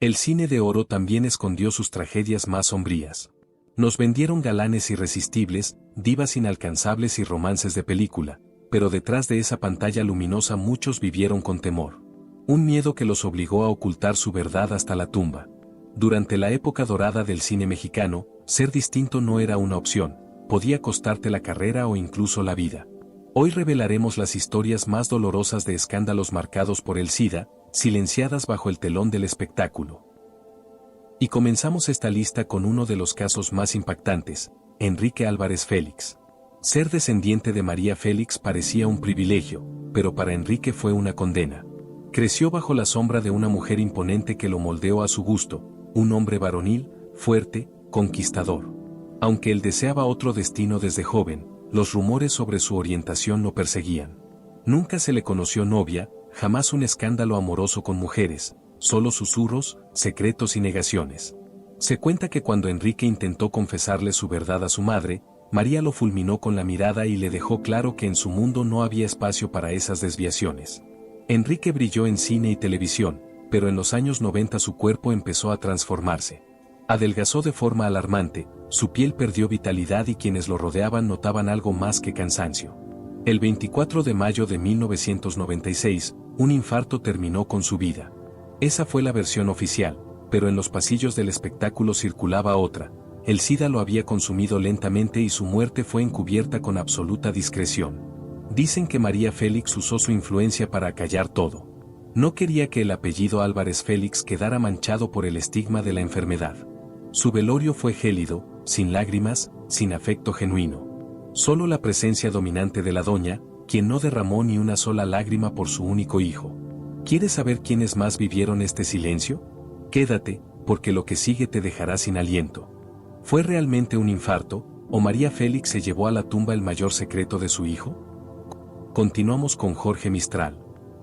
El cine de oro también escondió sus tragedias más sombrías. Nos vendieron galanes irresistibles, divas inalcanzables y romances de película, pero detrás de esa pantalla luminosa muchos vivieron con temor. Un miedo que los obligó a ocultar su verdad hasta la tumba. Durante la época dorada del cine mexicano, ser distinto no era una opción, podía costarte la carrera o incluso la vida. Hoy revelaremos las historias más dolorosas de escándalos marcados por el SIDA, silenciadas bajo el telón del espectáculo. Y comenzamos esta lista con uno de los casos más impactantes, Enrique Álvarez Félix. Ser descendiente de María Félix parecía un privilegio, pero para Enrique fue una condena. Creció bajo la sombra de una mujer imponente que lo moldeó a su gusto, un hombre varonil, fuerte, conquistador. Aunque él deseaba otro destino desde joven, los rumores sobre su orientación lo perseguían. Nunca se le conoció novia, jamás un escándalo amoroso con mujeres, solo susurros, secretos y negaciones. Se cuenta que cuando Enrique intentó confesarle su verdad a su madre, María lo fulminó con la mirada y le dejó claro que en su mundo no había espacio para esas desviaciones. Enrique brilló en cine y televisión, pero en los años 90 su cuerpo empezó a transformarse. Adelgazó de forma alarmante, su piel perdió vitalidad y quienes lo rodeaban notaban algo más que cansancio. El 24 de mayo de 1996, un infarto terminó con su vida. Esa fue la versión oficial, pero en los pasillos del espectáculo circulaba otra. El SIDA lo había consumido lentamente y su muerte fue encubierta con absoluta discreción. Dicen que María Félix usó su influencia para acallar todo. No quería que el apellido Álvarez Félix quedara manchado por el estigma de la enfermedad. Su velorio fue gélido, sin lágrimas, sin afecto genuino. Solo la presencia dominante de la doña, quien no derramó ni una sola lágrima por su único hijo. ¿Quieres saber quiénes más vivieron este silencio? Quédate, porque lo que sigue te dejará sin aliento. ¿Fue realmente un infarto, o María Félix se llevó a la tumba el mayor secreto de su hijo? Continuamos con Jorge Mistral.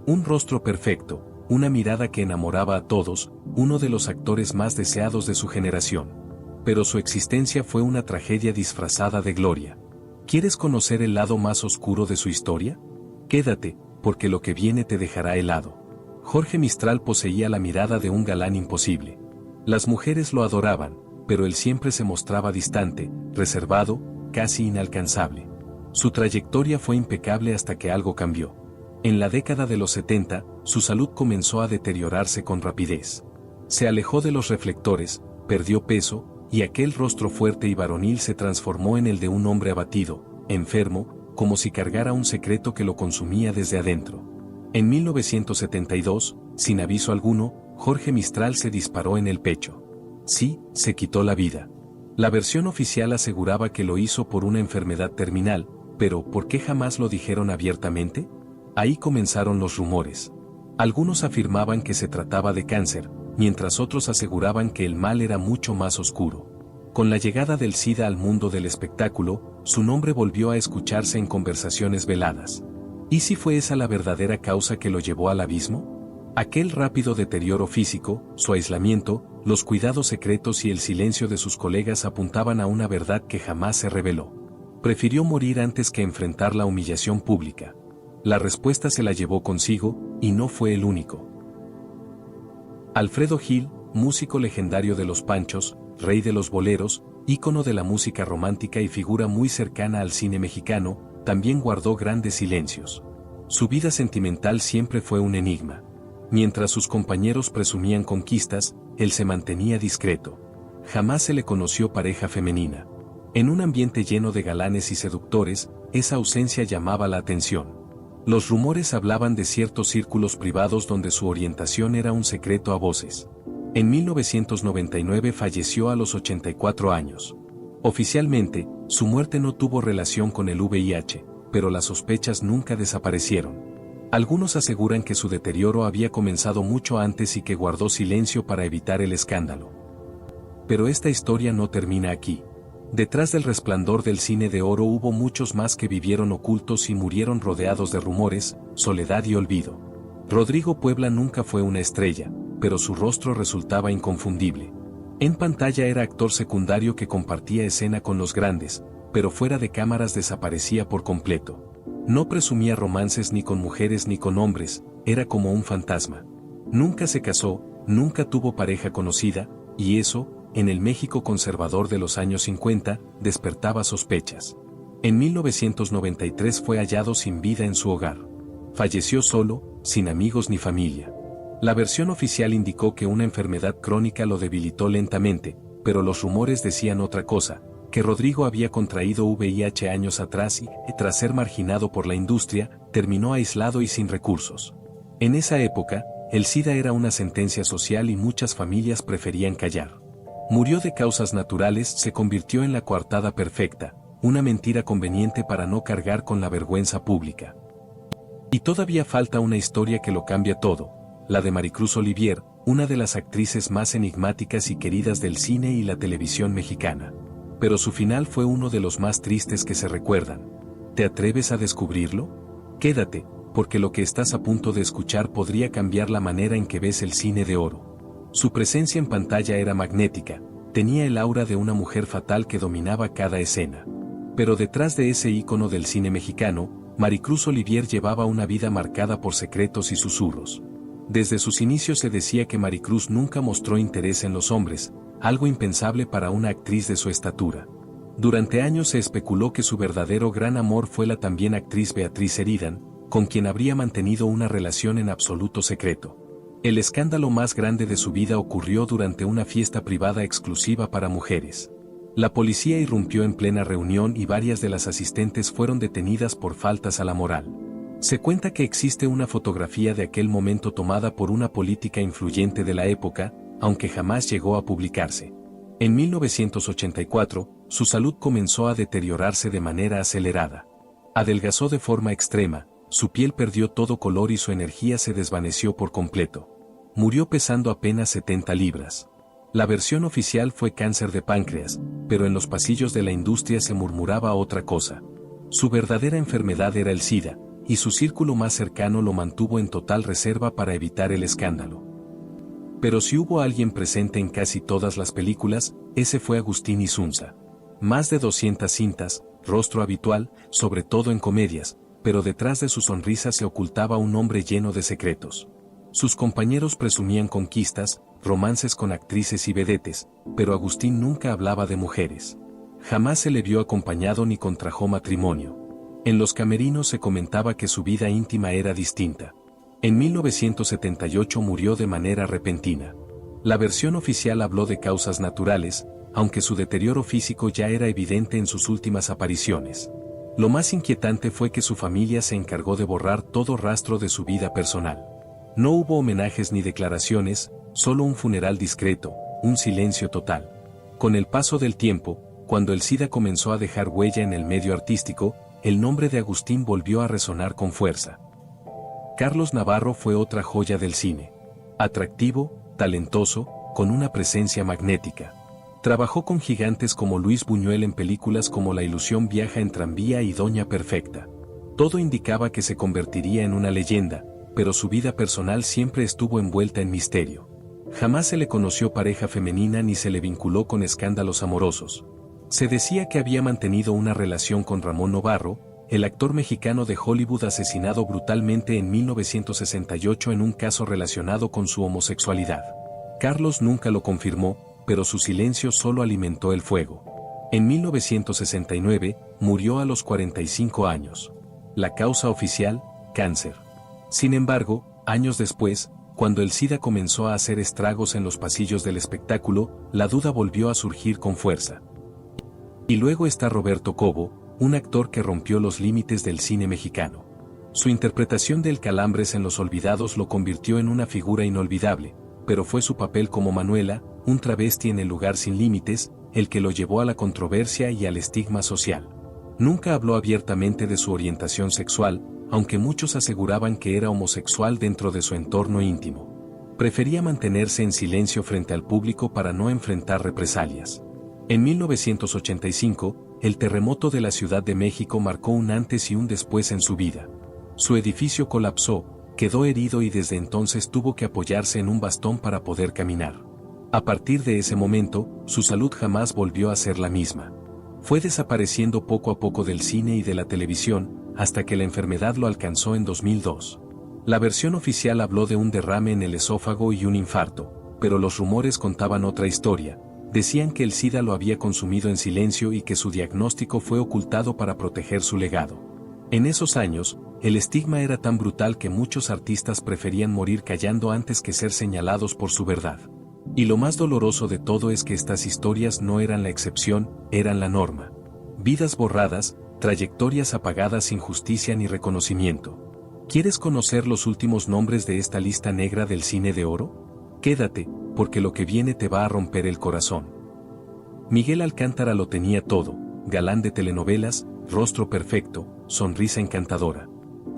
Un rostro perfecto, una mirada que enamoraba a todos, uno de los actores más deseados de su generación. Pero su existencia fue una tragedia disfrazada de gloria. ¿Quieres conocer el lado más oscuro de su historia? Quédate, porque lo que viene te dejará helado. Jorge Mistral poseía la mirada de un galán imposible. Las mujeres lo adoraban, pero él siempre se mostraba distante, reservado, casi inalcanzable. Su trayectoria fue impecable hasta que algo cambió. En la década de los 70, su salud comenzó a deteriorarse con rapidez. Se alejó de los reflectores, perdió peso, y aquel rostro fuerte y varonil se transformó en el de un hombre abatido, enfermo, como si cargara un secreto que lo consumía desde adentro. En 1972, sin aviso alguno, Jorge Mistral se disparó en el pecho. Sí, se quitó la vida. La versión oficial aseguraba que lo hizo por una enfermedad terminal, pero ¿por qué jamás lo dijeron abiertamente? Ahí comenzaron los rumores. Algunos afirmaban que se trataba de cáncer, mientras otros aseguraban que el mal era mucho más oscuro. Con la llegada del SIDA al mundo del espectáculo, su nombre volvió a escucharse en conversaciones veladas. ¿Y si fue esa la verdadera causa que lo llevó al abismo? Aquel rápido deterioro físico, su aislamiento, los cuidados secretos y el silencio de sus colegas apuntaban a una verdad que jamás se reveló. Prefirió morir antes que enfrentar la humillación pública. La respuesta se la llevó consigo, y no fue el único. Alfredo Gil, músico legendario de Los Panchos, rey de los boleros, ícono de la música romántica y figura muy cercana al cine mexicano, también guardó grandes silencios. Su vida sentimental siempre fue un enigma. Mientras sus compañeros presumían conquistas, él se mantenía discreto. Jamás se le conoció pareja femenina. En un ambiente lleno de galanes y seductores, esa ausencia llamaba la atención. Los rumores hablaban de ciertos círculos privados donde su orientación era un secreto a voces. En 1999 falleció a los 84 años. Oficialmente, su muerte no tuvo relación con el VIH, pero las sospechas nunca desaparecieron. Algunos aseguran que su deterioro había comenzado mucho antes y que guardó silencio para evitar el escándalo. Pero esta historia no termina aquí. Detrás del resplandor del cine de oro hubo muchos más que vivieron ocultos y murieron rodeados de rumores, soledad y olvido. Rodrigo Puebla nunca fue una estrella, pero su rostro resultaba inconfundible. En pantalla era actor secundario que compartía escena con los grandes, pero fuera de cámaras desaparecía por completo. No presumía romances ni con mujeres ni con hombres, era como un fantasma. Nunca se casó, Nunca tuvo pareja conocida, y eso, en el México conservador de los años 50, despertaba sospechas. En 1993 fue hallado sin vida en su hogar. Falleció solo, sin amigos ni familia. La versión oficial indicó que una enfermedad crónica lo debilitó lentamente, pero los rumores decían otra cosa, que Rodrigo había contraído VIH años atrás y, tras ser marginado por la industria, terminó aislado y sin recursos. En esa época, el SIDA era una sentencia social y muchas familias preferían callar. Murió de causas naturales, se convirtió en la coartada perfecta, una mentira conveniente para no cargar con la vergüenza pública. Y todavía falta una historia que lo cambia todo, la de Maricruz Olivier, una de las actrices más enigmáticas y queridas del cine y la televisión mexicana. Pero su final fue uno de los más tristes que se recuerdan. ¿Te atreves a descubrirlo? Quédate, porque lo que estás a punto de escuchar podría cambiar la manera en que ves el cine de oro. Su presencia en pantalla era magnética, tenía el aura de una mujer fatal que dominaba cada escena. Pero detrás de ese ícono del cine mexicano, Maricruz Olivier llevaba una vida marcada por secretos y susurros. Desde sus inicios se decía que Maricruz nunca mostró interés en los hombres, algo impensable para una actriz de su estatura. Durante años se especuló que su verdadero gran amor fue la también actriz Beatriz Sheridan, con quien habría mantenido una relación en absoluto secreto. El escándalo más grande de su vida ocurrió durante una fiesta privada exclusiva para mujeres. La policía irrumpió en plena reunión y varias de las asistentes fueron detenidas por faltas a la moral. Se cuenta que existe una fotografía de aquel momento tomada por una política influyente de la época, aunque jamás llegó a publicarse. En 1984, su salud comenzó a deteriorarse de manera acelerada. Adelgazó de forma extrema, su piel perdió todo color y su energía se desvaneció por completo. Murió pesando apenas 70 libras. La versión oficial fue cáncer de páncreas, pero en los pasillos de la industria se murmuraba otra cosa. Su verdadera enfermedad era el SIDA, y su círculo más cercano lo mantuvo en total reserva para evitar el escándalo. Pero si hubo alguien presente en casi todas las películas, ese fue Agustín Insunza. Más de 200 cintas, rostro habitual, sobre todo en comedias, pero detrás de su sonrisa se ocultaba un hombre lleno de secretos. Sus compañeros presumían conquistas, romances con actrices y vedetes, pero Agustín nunca hablaba de mujeres. Jamás se le vio acompañado ni contrajo matrimonio. En los camerinos se comentaba que su vida íntima era distinta. En 1978 murió de manera repentina. La versión oficial habló de causas naturales, aunque su deterioro físico ya era evidente en sus últimas apariciones. Lo más inquietante fue que su familia se encargó de borrar todo rastro de su vida personal. No hubo homenajes ni declaraciones, solo un funeral discreto, un silencio total. Con el paso del tiempo, cuando el SIDA comenzó a dejar huella en el medio artístico, el nombre de Agustín volvió a resonar con fuerza. Carlos Navarro fue otra joya del cine. Atractivo, talentoso, con una presencia magnética. Trabajó con gigantes como Luis Buñuel en películas como La ilusión viaja en tranvía y Doña Perfecta. Todo indicaba que se convertiría en una leyenda, pero su vida personal siempre estuvo envuelta en misterio. Jamás se le conoció pareja femenina ni se le vinculó con escándalos amorosos. Se decía que había mantenido una relación con Ramón Novarro, el actor mexicano de Hollywood asesinado brutalmente en 1968 en un caso relacionado con su homosexualidad. Carlos nunca lo confirmó, pero su silencio solo alimentó el fuego. En 1969, murió a los 45 años. La causa oficial, cáncer. Sin embargo, años después, cuando el SIDA comenzó a hacer estragos en los pasillos del espectáculo, la duda volvió a surgir con fuerza. Y luego está Roberto Cobo, un actor que rompió los límites del cine mexicano. Su interpretación de El Calambres en Los Olvidados lo convirtió en una figura inolvidable, pero fue su papel como Manuela, un travesti en El Lugar sin Límites, el que lo llevó a la controversia y al estigma social. Nunca habló abiertamente de su orientación sexual, aunque muchos aseguraban que era homosexual dentro de su entorno íntimo. Prefería mantenerse en silencio frente al público para no enfrentar represalias. En 1985, el terremoto de la Ciudad de México marcó un antes y un después en su vida. Su edificio colapsó, quedó herido y desde entonces tuvo que apoyarse en un bastón para poder caminar. A partir de ese momento, su salud jamás volvió a ser la misma. Fue desapareciendo poco a poco del cine y de la televisión, hasta que la enfermedad lo alcanzó en 2002. La versión oficial habló de un derrame en el esófago y un infarto, pero los rumores contaban otra historia. Decían que el SIDA lo había consumido en silencio y que su diagnóstico fue ocultado para proteger su legado. En esos años, el estigma era tan brutal que muchos artistas preferían morir callando antes que ser señalados por su verdad. Y lo más doloroso de todo es que estas historias no eran la excepción, eran la norma. Vidas borradas, trayectorias apagadas sin justicia ni reconocimiento. ¿Quieres conocer los últimos nombres de esta lista negra del cine de oro? Quédate, porque lo que viene te va a romper el corazón. Miguel Alcántara lo tenía todo: galán de telenovelas, rostro perfecto, sonrisa encantadora.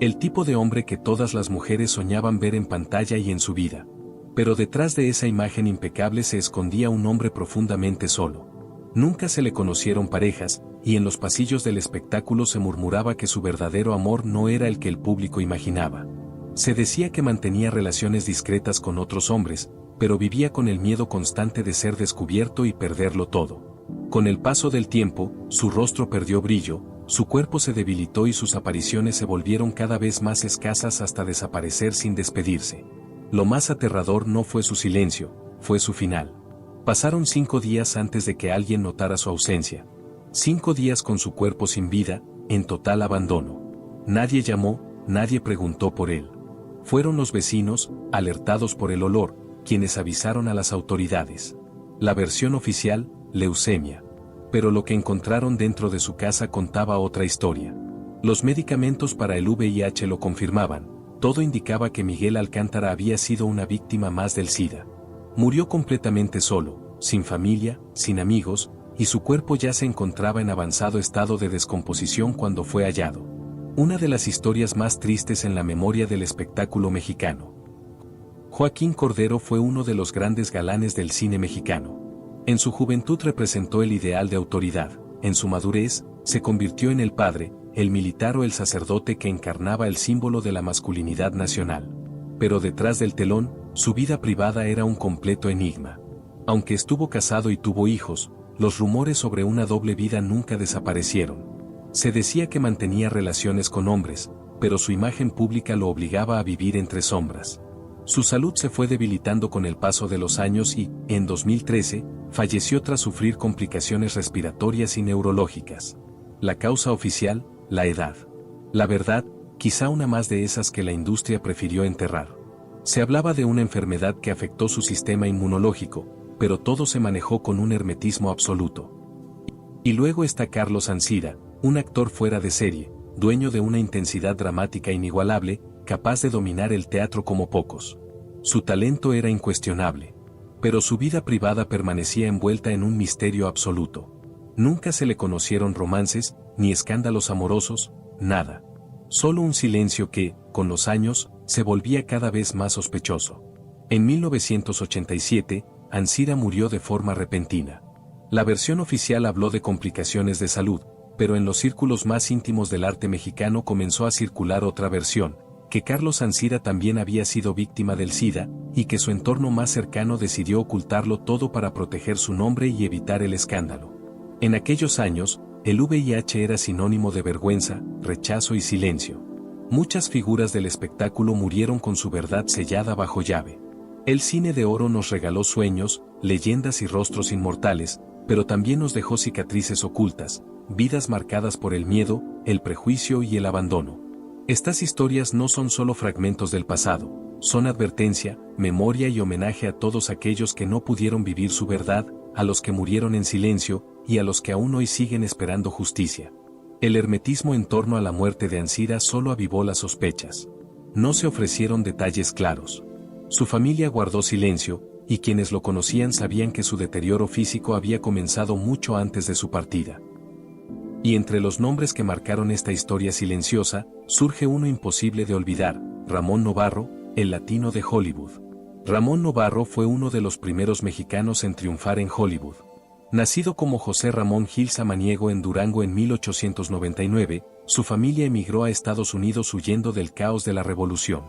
El tipo de hombre que todas las mujeres soñaban ver en pantalla y en su vida. Pero detrás de esa imagen impecable se escondía un hombre profundamente solo. Nunca se le conocieron parejas, y en los pasillos del espectáculo se murmuraba que su verdadero amor no era el que el público imaginaba. Se decía que mantenía relaciones discretas con otros hombres, pero vivía con el miedo constante de ser descubierto y perderlo todo. Con el paso del tiempo, su rostro perdió brillo, su cuerpo se debilitó y sus apariciones se volvieron cada vez más escasas hasta desaparecer sin despedirse. Lo más aterrador no fue su silencio, fue su final. Pasaron 5 días antes de que alguien notara su ausencia. 5 días con su cuerpo sin vida, en total abandono. Nadie llamó, nadie preguntó por él. Fueron los vecinos, alertados por el olor, quienes avisaron a las autoridades. La versión oficial: leucemia. Pero lo que encontraron dentro de su casa contaba otra historia. Los medicamentos para el VIH lo confirmaban. Todo indicaba que Miguel Alcántara había sido una víctima más del SIDA. Murió completamente solo, sin familia, sin amigos, y su cuerpo ya se encontraba en avanzado estado de descomposición cuando fue hallado. Una de las historias más tristes en la memoria del espectáculo mexicano. Joaquín Cordero fue uno de los grandes galanes del cine mexicano. En su juventud representó el ideal de autoridad, en su madurez, se convirtió en el padre, el militar o el sacerdote que encarnaba el símbolo de la masculinidad nacional. Pero detrás del telón, su vida privada era un completo enigma. Aunque estuvo casado y tuvo hijos, los rumores sobre una doble vida nunca desaparecieron. Se decía que mantenía relaciones con hombres, pero su imagen pública lo obligaba a vivir entre sombras. Su salud se fue debilitando con el paso de los años y, en 2013, falleció tras sufrir complicaciones respiratorias y neurológicas. La causa oficial: la edad. La verdad, quizá una más de esas que la industria prefirió enterrar. Se hablaba de una enfermedad que afectó su sistema inmunológico, pero todo se manejó con un hermetismo absoluto. Y luego está Carlos Ansira, un actor fuera de serie, dueño de una intensidad dramática inigualable, capaz de dominar el teatro como pocos. Su talento era incuestionable, pero su vida privada permanecía envuelta en un misterio absoluto. Nunca se le conocieron romances, ni escándalos amorosos, nada. Solo un silencio que, con los años, se volvía cada vez más sospechoso. En 1987, Ansira murió de forma repentina. La versión oficial habló de complicaciones de salud, pero en los círculos más íntimos del arte mexicano comenzó a circular otra versión, que Carlos Ansira también había sido víctima del SIDA, y que su entorno más cercano decidió ocultarlo todo para proteger su nombre y evitar el escándalo. En aquellos años, el VIH era sinónimo de vergüenza, rechazo y silencio. Muchas figuras del espectáculo murieron con su verdad sellada bajo llave. El cine de oro nos regaló sueños, leyendas y rostros inmortales, pero también nos dejó cicatrices ocultas, vidas marcadas por el miedo, el prejuicio y el abandono. Estas historias no son solo fragmentos del pasado, son advertencia, memoria y homenaje a todos aquellos que no pudieron vivir su verdad, a los que murieron en silencio, y a los que aún hoy siguen esperando justicia. El hermetismo en torno a la muerte de Ansira solo avivó las sospechas. No se ofrecieron detalles claros. Su familia guardó silencio, y quienes lo conocían sabían que su deterioro físico había comenzado mucho antes de su partida. Y entre los nombres que marcaron esta historia silenciosa, surge uno imposible de olvidar: Ramón Novarro, el latino de Hollywood. Ramón Novarro fue uno de los primeros mexicanos en triunfar en Hollywood. Nacido como José Ramón Gil Samaniego en Durango en 1899, su familia emigró a Estados Unidos huyendo del caos de la Revolución.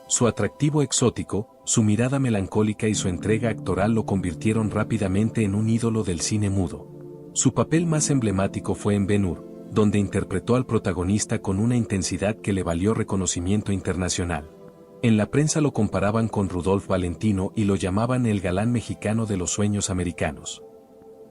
Su atractivo exótico, su mirada melancólica y su entrega actoral lo convirtieron rápidamente en un ídolo del cine mudo. Su papel más emblemático fue en Ben-Hur, donde interpretó al protagonista con una intensidad que le valió reconocimiento internacional. En la prensa lo comparaban con Rudolf Valentino y lo llamaban el galán mexicano de los sueños americanos.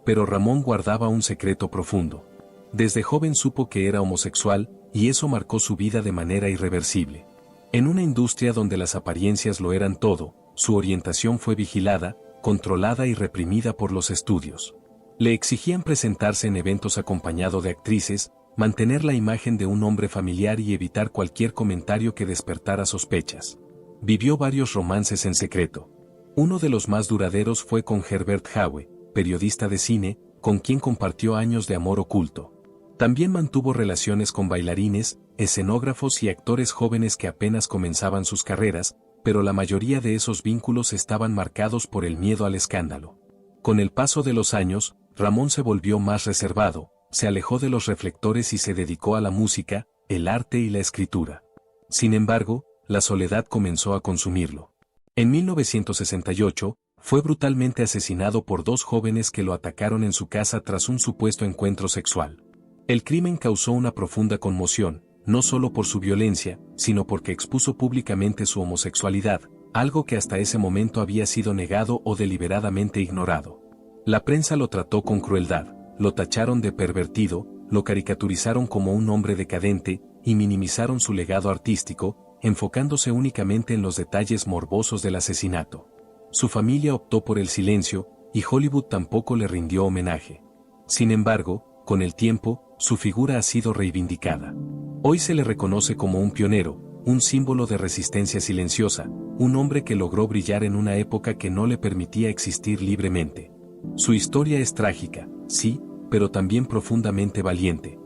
Pero Ramón guardaba un secreto profundo. Desde joven supo que era homosexual, y eso marcó su vida de manera irreversible. En una industria donde las apariencias lo eran todo, su orientación fue vigilada, controlada y reprimida por los estudios. Le exigían presentarse en eventos acompañado de actrices, mantener la imagen de un hombre familiar y evitar cualquier comentario que despertara sospechas. Vivió varios romances en secreto. Uno de los más duraderos fue con Herbert Haue, periodista de cine, con quien compartió años de amor oculto. También mantuvo relaciones con bailarines, escenógrafos y actores jóvenes que apenas comenzaban sus carreras, pero la mayoría de esos vínculos estaban marcados por el miedo al escándalo. Con el paso de los años, Ramón se volvió más reservado, se alejó de los reflectores y se dedicó a la música, el arte y la escritura. Sin embargo, la soledad comenzó a consumirlo. En 1968, fue brutalmente asesinado por dos jóvenes que lo atacaron en su casa tras un supuesto encuentro sexual. El crimen causó una profunda conmoción, no solo por su violencia, sino porque expuso públicamente su homosexualidad, algo que hasta ese momento había sido negado o deliberadamente ignorado. La prensa lo trató con crueldad, lo tacharon de pervertido, lo caricaturizaron como un hombre decadente, y minimizaron su legado artístico, enfocándose únicamente en los detalles morbosos del asesinato. Su familia optó por el silencio, y Hollywood tampoco le rindió homenaje. Sin embargo, con el tiempo, su figura ha sido reivindicada. Hoy se le reconoce como un pionero, un símbolo de resistencia silenciosa, un hombre que logró brillar en una época que no le permitía existir libremente. Su historia es trágica, sí, pero también profundamente valiente.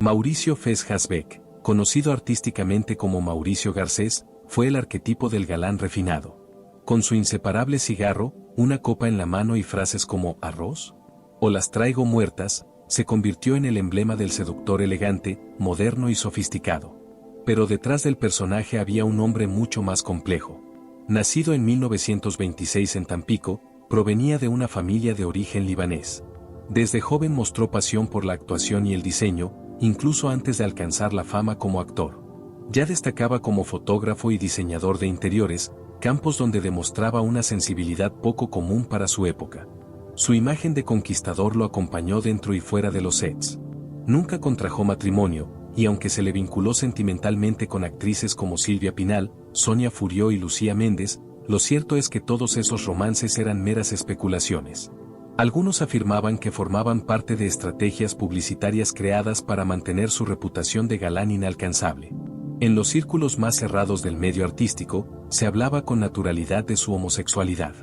Mauricio Fez Hasbeck, conocido artísticamente como Mauricio Garcés, fue el arquetipo del galán refinado. Con su inseparable cigarro, una copa en la mano y frases como «¿arroz?», o «las traigo muertas», se convirtió en el emblema del seductor elegante, moderno y sofisticado. Pero detrás del personaje había un hombre mucho más complejo. Nacido en 1926 en Tampico, provenía de una familia de origen libanés. Desde joven mostró pasión por la actuación y el diseño, incluso antes de alcanzar la fama como actor. Ya destacaba como fotógrafo y diseñador de interiores, campos donde demostraba una sensibilidad poco común para su época. Su imagen de conquistador lo acompañó dentro y fuera de los sets. Nunca contrajo matrimonio, y aunque se le vinculó sentimentalmente con actrices como Silvia Pinal, Sonia Furió y Lucía Méndez, lo cierto es que todos esos romances eran meras especulaciones. Algunos afirmaban que formaban parte de estrategias publicitarias creadas para mantener su reputación de galán inalcanzable. En los círculos más cerrados del medio artístico, se hablaba con naturalidad de su homosexualidad.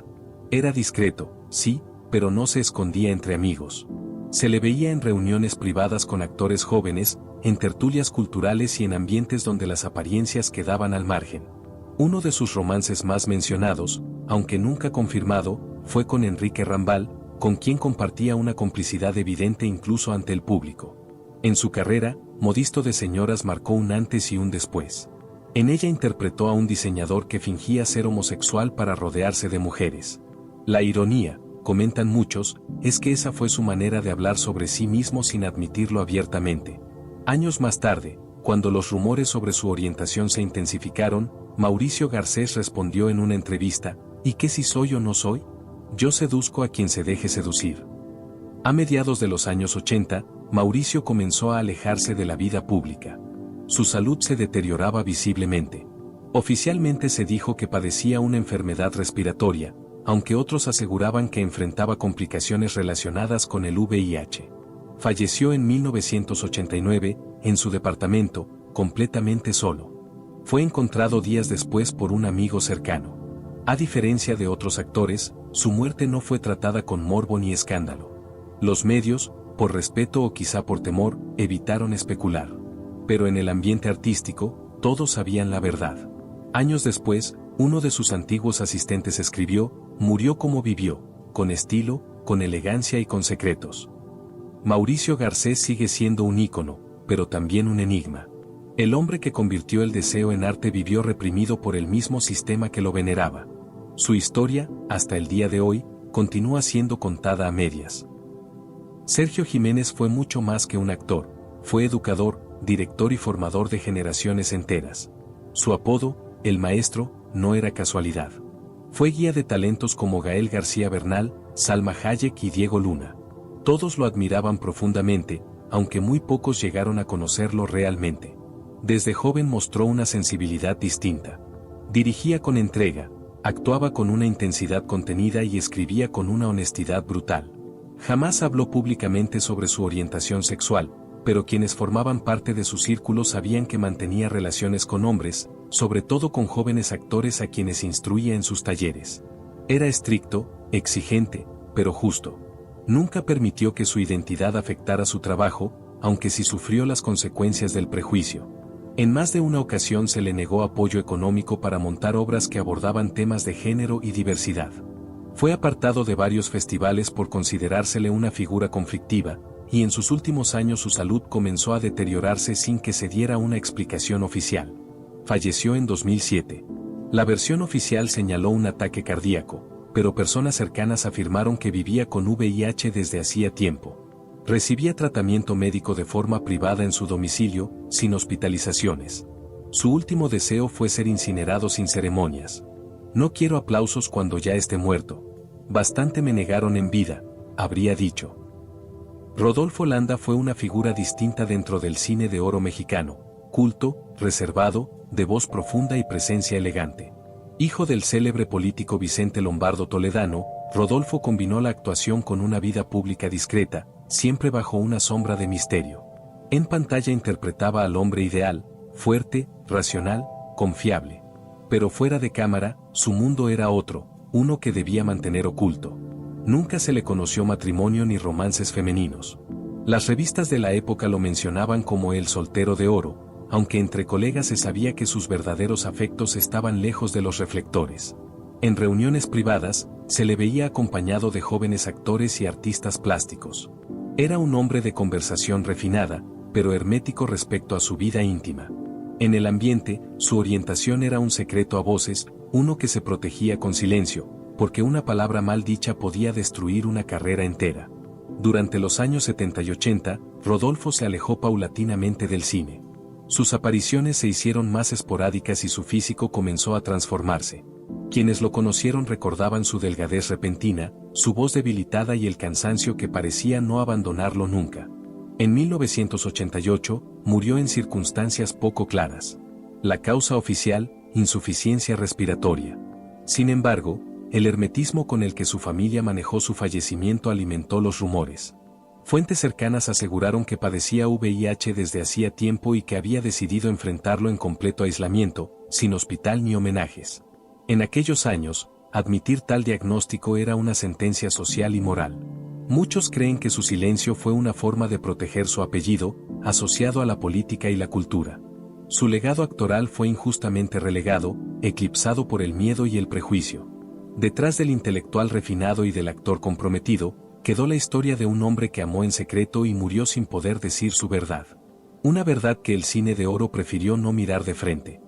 Era discreto, sí, pero no se escondía entre amigos. Se le veía en reuniones privadas con actores jóvenes, en tertulias culturales y en ambientes donde las apariencias quedaban al margen. Uno de sus romances más mencionados, aunque nunca confirmado, fue con Enrique Rambal, con quien compartía una complicidad evidente incluso ante el público. En su carrera, Modisto de Señoras marcó un antes y un después. En ella interpretó a un diseñador que fingía ser homosexual para rodearse de mujeres. La ironía, comentan muchos, es que esa fue su manera de hablar sobre sí mismo sin admitirlo abiertamente. Años más tarde, cuando los rumores sobre su orientación se intensificaron, Mauricio Garcés respondió en una entrevista: ¿y qué si soy o no soy? Yo seduzco a quien se deje seducir. A mediados de los años 80, Mauricio comenzó a alejarse de la vida pública. Su salud se deterioraba visiblemente. Oficialmente se dijo que padecía una enfermedad respiratoria, aunque otros aseguraban que enfrentaba complicaciones relacionadas con el VIH. Falleció en 1989, en su departamento, completamente solo. Fue encontrado días después por un amigo cercano. A diferencia de otros actores, su muerte no fue tratada con morbo ni escándalo. Los medios, por respeto o quizá por temor, evitaron especular. Pero en el ambiente artístico, todos sabían la verdad. Años después, uno de sus antiguos asistentes escribió: murió como vivió, con estilo, con elegancia y con secretos. Mauricio Garcés sigue siendo un ícono, pero también un enigma. El hombre que convirtió el deseo en arte vivió reprimido por el mismo sistema que lo veneraba. Su historia, hasta el día de hoy, continúa siendo contada a medias. Sergio Jiménez fue mucho más que un actor, fue educador, director y formador de generaciones enteras. Su apodo, el maestro, no era casualidad. Fue guía de talentos como Gael García Bernal, Salma Hayek y Diego Luna. Todos lo admiraban profundamente, aunque muy pocos llegaron a conocerlo realmente. Desde joven mostró una sensibilidad distinta. Dirigía con entrega, actuaba con una intensidad contenida y escribía con una honestidad brutal. Jamás habló públicamente sobre su orientación sexual, pero quienes formaban parte de su círculo sabían que mantenía relaciones con hombres, sobre todo con jóvenes actores a quienes instruía en sus talleres. Era estricto, exigente, pero justo. Nunca permitió que su identidad afectara su trabajo, aunque sí sufrió las consecuencias del prejuicio. En más de una ocasión se le negó apoyo económico para montar obras que abordaban temas de género y diversidad. Fue apartado de varios festivales por considerársele una figura conflictiva, y en sus últimos años su salud comenzó a deteriorarse sin que se diera una explicación oficial. Falleció en 2007. La versión oficial señaló un ataque cardíaco, pero personas cercanas afirmaron que vivía con VIH desde hacía tiempo. Recibía tratamiento médico de forma privada en su domicilio, sin hospitalizaciones. Su último deseo fue ser incinerado sin ceremonias. No quiero aplausos cuando ya esté muerto. Bastante me negaron en vida, habría dicho. Rodolfo Landa fue una figura distinta dentro del cine de oro mexicano, culto, reservado, de voz profunda y presencia elegante. Hijo del célebre político Vicente Lombardo Toledano, Rodolfo combinó la actuación con una vida pública discreta, siempre bajo una sombra de misterio. En pantalla interpretaba al hombre ideal, fuerte, racional, confiable. Pero fuera de cámara, su mundo era otro, uno que debía mantener oculto. Nunca se le conoció matrimonio ni romances femeninos. Las revistas de la época lo mencionaban como el soltero de oro, aunque entre colegas se sabía que sus verdaderos afectos estaban lejos de los reflectores. En reuniones privadas, se le veía acompañado de jóvenes actores y artistas plásticos. Era un hombre de conversación refinada, pero hermético respecto a su vida íntima. En el ambiente, su orientación era un secreto a voces, uno que se protegía con silencio, porque una palabra mal dicha podía destruir una carrera entera. Durante los años 70 y 80, Rodolfo se alejó paulatinamente del cine. Sus apariciones se hicieron más esporádicas y su físico comenzó a transformarse. Quienes lo conocieron recordaban su delgadez repentina, su voz debilitada y el cansancio que parecía no abandonarlo nunca. En 1988, murió en circunstancias poco claras. La causa oficial, insuficiencia respiratoria. Sin embargo, el hermetismo con el que su familia manejó su fallecimiento alimentó los rumores. Fuentes cercanas aseguraron que padecía VIH desde hacía tiempo y que había decidido enfrentarlo en completo aislamiento, sin hospital ni homenajes. En aquellos años, admitir tal diagnóstico era una sentencia social y moral. Muchos creen que su silencio fue una forma de proteger su apellido, asociado a la política y la cultura. Su legado actoral fue injustamente relegado, eclipsado por el miedo y el prejuicio. Detrás del intelectual refinado y del actor comprometido, quedó la historia de un hombre que amó en secreto y murió sin poder decir su verdad. Una verdad que el cine de oro prefirió no mirar de frente.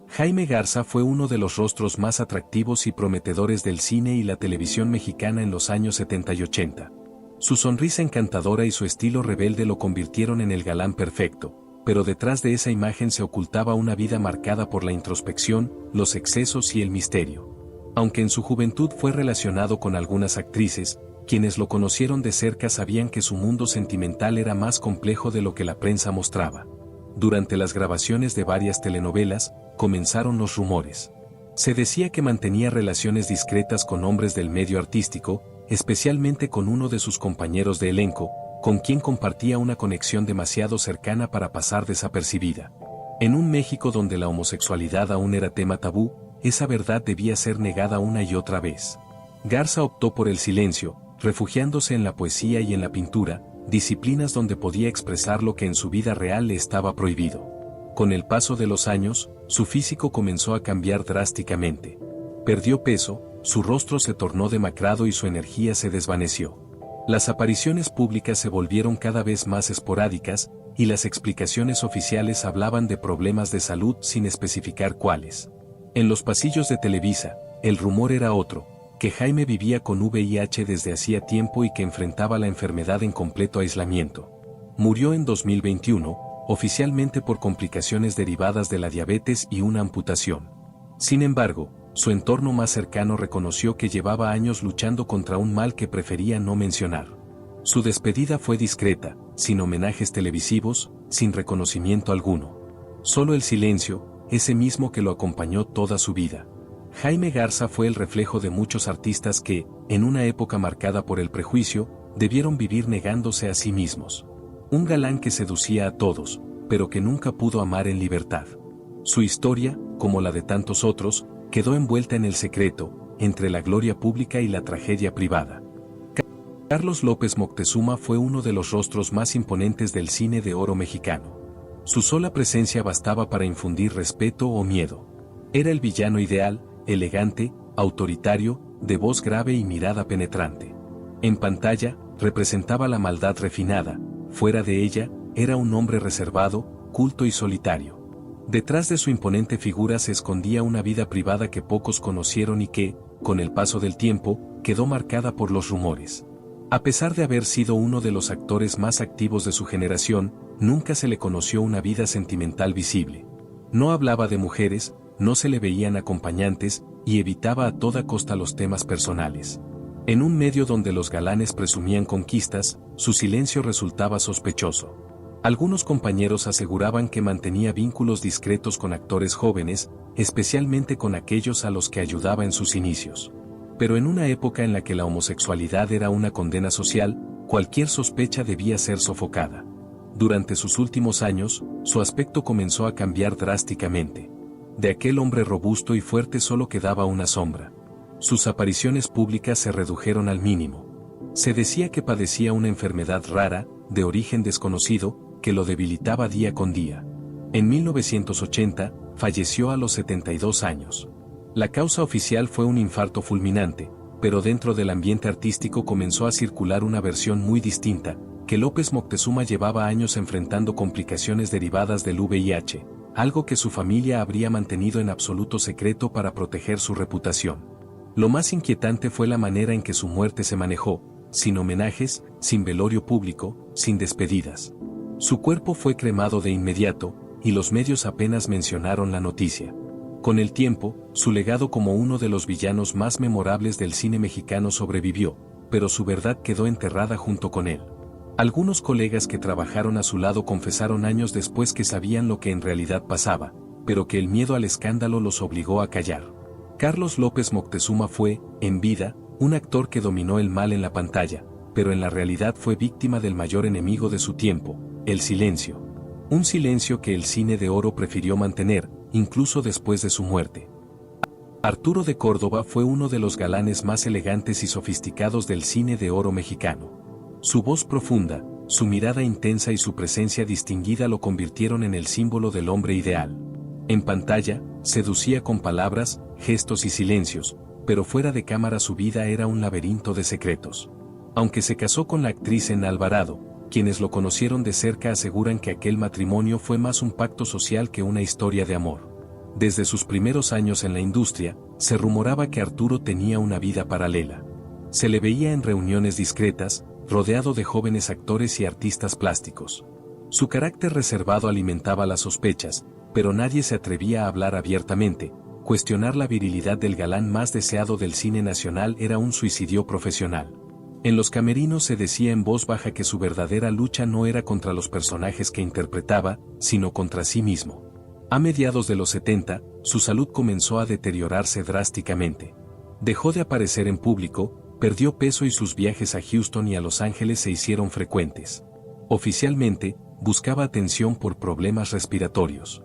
Jaime Garza fue uno de los rostros más atractivos y prometedores del cine y la televisión mexicana en los años 70 y 80. Su sonrisa encantadora y su estilo rebelde lo convirtieron en el galán perfecto, pero detrás de esa imagen se ocultaba una vida marcada por la introspección, los excesos y el misterio. Aunque en su juventud fue relacionado con algunas actrices, quienes lo conocieron de cerca sabían que su mundo sentimental era más complejo de lo que la prensa mostraba. Durante las grabaciones de varias telenovelas, comenzaron los rumores. Se decía que mantenía relaciones discretas con hombres del medio artístico, especialmente con uno de sus compañeros de elenco, con quien compartía una conexión demasiado cercana para pasar desapercibida. En un México donde la homosexualidad aún era tema tabú, esa verdad debía ser negada una y otra vez. Garza optó por el silencio, refugiándose en la poesía y en la pintura, disciplinas donde podía expresar lo que en su vida real le estaba prohibido. Con el paso de los años, su físico comenzó a cambiar drásticamente. Perdió peso, su rostro se tornó demacrado y su energía se desvaneció. Las apariciones públicas se volvieron cada vez más esporádicas, y las explicaciones oficiales hablaban de problemas de salud sin especificar cuáles. En los pasillos de Televisa, el rumor era otro, que Jaime vivía con VIH desde hacía tiempo y que enfrentaba la enfermedad en completo aislamiento. Murió en 2021, oficialmente por complicaciones derivadas de la diabetes y una amputación. Sin embargo, su entorno más cercano reconoció que llevaba años luchando contra un mal que prefería no mencionar. Su despedida fue discreta, sin homenajes televisivos, sin reconocimiento alguno. Solo el silencio, ese mismo que lo acompañó toda su vida. Jaime Garza fue el reflejo de muchos artistas que, en una época marcada por el prejuicio, debieron vivir negándose a sí mismos. Un galán que seducía a todos, pero que nunca pudo amar en libertad. Su historia, como la de tantos otros, quedó envuelta en el secreto, entre la gloria pública y la tragedia privada. Carlos López Moctezuma fue uno de los rostros más imponentes del cine de oro mexicano. Su sola presencia bastaba para infundir respeto o miedo. Era el villano ideal, elegante, autoritario, de voz grave y mirada penetrante. En pantalla, representaba la maldad refinada, fuera de ella, era un hombre reservado, culto y solitario. Detrás de su imponente figura se escondía una vida privada que pocos conocieron y que, con el paso del tiempo, quedó marcada por los rumores. A pesar de haber sido uno de los actores más activos de su generación, nunca se le conoció una vida sentimental visible. No hablaba de mujeres, no se le veían acompañantes, y evitaba a toda costa los temas personales. En un medio donde los galanes presumían conquistas, su silencio resultaba sospechoso. Algunos compañeros aseguraban que mantenía vínculos discretos con actores jóvenes, especialmente con aquellos a los que ayudaba en sus inicios. Pero en una época en la que la homosexualidad era una condena social, cualquier sospecha debía ser sofocada. Durante sus últimos años, su aspecto comenzó a cambiar drásticamente. De aquel hombre robusto y fuerte solo quedaba una sombra. Sus apariciones públicas se redujeron al mínimo. Se decía que padecía una enfermedad rara, de origen desconocido, que lo debilitaba día con día. En 1980, falleció a los 72 años. La causa oficial fue un infarto fulminante, pero dentro del ambiente artístico comenzó a circular una versión muy distinta, que López Moctezuma llevaba años enfrentando complicaciones derivadas del VIH, algo que su familia habría mantenido en absoluto secreto para proteger su reputación. Lo más inquietante fue la manera en que su muerte se manejó, sin homenajes, sin velorio público, sin despedidas. Su cuerpo fue cremado de inmediato, y los medios apenas mencionaron la noticia. Con el tiempo, su legado como uno de los villanos más memorables del cine mexicano sobrevivió, pero su verdad quedó enterrada junto con él. Algunos colegas que trabajaron a su lado confesaron años después que sabían lo que en realidad pasaba, pero que el miedo al escándalo los obligó a callar. Carlos López Moctezuma fue, en vida, un actor que dominó el mal en la pantalla, pero en la realidad fue víctima del mayor enemigo de su tiempo, el silencio. Un silencio que el cine de oro prefirió mantener, incluso después de su muerte. Arturo de Córdoba fue uno de los galanes más elegantes y sofisticados del cine de oro mexicano. Su voz profunda, su mirada intensa y su presencia distinguida lo convirtieron en el símbolo del hombre ideal. En pantalla, seducía con palabras, gestos y silencios, pero fuera de cámara su vida era un laberinto de secretos. Aunque se casó con la actriz Ena Alvarado, quienes lo conocieron de cerca aseguran que aquel matrimonio fue más un pacto social que una historia de amor. Desde sus primeros años en la industria, se rumoraba que Arturo tenía una vida paralela. Se le veía en reuniones discretas, rodeado de jóvenes actores y artistas plásticos. Su carácter reservado alimentaba las sospechas, pero nadie se atrevía a hablar abiertamente. Cuestionar la virilidad del galán más deseado del cine nacional era un suicidio profesional. En los camerinos se decía en voz baja que su verdadera lucha no era contra los personajes que interpretaba, sino contra sí mismo. A mediados de los 70, su salud comenzó a deteriorarse drásticamente. Dejó de aparecer en público, perdió peso y sus viajes a Houston y a Los Ángeles se hicieron frecuentes. Oficialmente, buscaba atención por problemas respiratorios.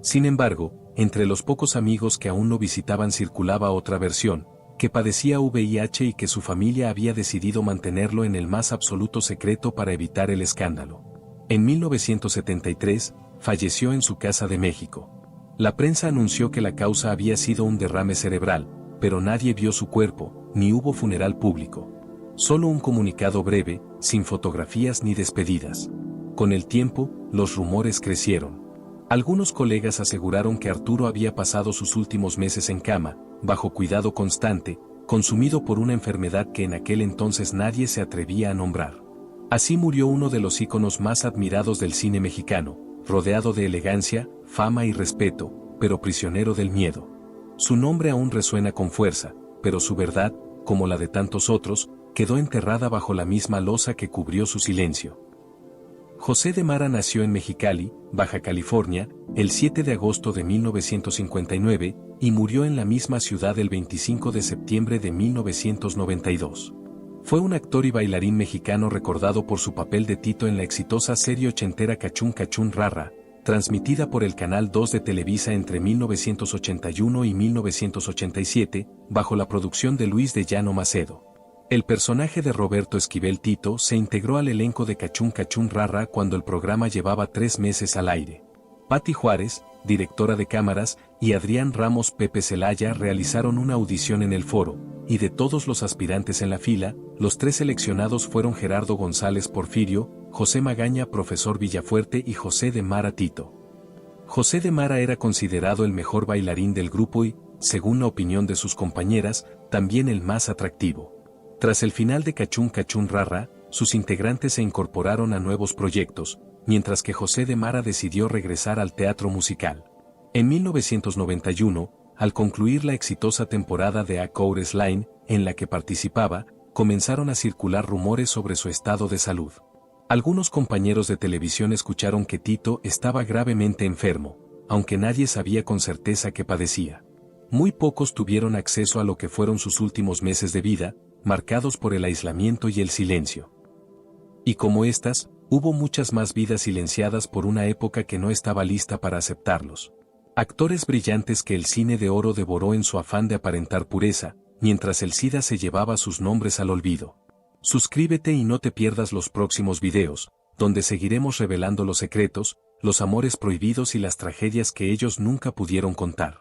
Sin embargo, entre los pocos amigos que aún lo visitaban circulaba otra versión, que padecía VIH y que su familia había decidido mantenerlo en el más absoluto secreto para evitar el escándalo. En 1973, falleció en su casa de México. La prensa anunció que la causa había sido un derrame cerebral, pero nadie vio su cuerpo, ni hubo funeral público. Solo un comunicado breve, sin fotografías ni despedidas. Con el tiempo, los rumores crecieron. Algunos colegas aseguraron que Arturo había pasado sus últimos meses en cama, bajo cuidado constante, consumido por una enfermedad que en aquel entonces nadie se atrevía a nombrar. Así murió uno de los íconos más admirados del cine mexicano, rodeado de elegancia, fama y respeto, pero prisionero del miedo. Su nombre aún resuena con fuerza, pero su verdad, como la de tantos otros, quedó enterrada bajo la misma losa que cubrió su silencio. José de Mara nació en Mexicali, Baja California, el 7 de agosto de 1959, y murió en la misma ciudad el 25 de septiembre de 1992. Fue un actor y bailarín mexicano recordado por su papel de Tito en la exitosa serie ochentera Cachún Cachún Rara, transmitida por el Canal 2 de Televisa entre 1981 y 1987, bajo la producción de Luis de Llano Macedo. El personaje de Roberto Esquivel Tito se integró al elenco de Cachún Cachún Rara cuando el programa llevaba 3 meses al aire. Patti Juárez, directora de cámaras, y Adrián Ramos Pepe Celaya realizaron una audición en el foro, y de todos los aspirantes en la fila, los 3 seleccionados fueron Gerardo González Porfirio, José Magaña Profesor Villafuerte y José de Mara Tito. José de Mara era considerado el mejor bailarín del grupo y, según la opinión de sus compañeras, también el más atractivo. Tras el final de Cachún Cachún Rara, sus integrantes se incorporaron a nuevos proyectos, mientras que José de Mara decidió regresar al teatro musical. En 1991, al concluir la exitosa temporada de A Chorus Line, en la que participaba, comenzaron a circular rumores sobre su estado de salud. Algunos compañeros de televisión escucharon que Tito estaba gravemente enfermo, aunque nadie sabía con certeza qué padecía. Muy pocos tuvieron acceso a lo que fueron sus últimos meses de vida, marcados por el aislamiento y el silencio. Y como estas, hubo muchas más vidas silenciadas por una época que no estaba lista para aceptarlos. Actores brillantes que el cine de oro devoró en su afán de aparentar pureza, mientras el SIDA se llevaba sus nombres al olvido. Suscríbete y no te pierdas los próximos videos, donde seguiremos revelando los secretos, los amores prohibidos y las tragedias que ellos nunca pudieron contar.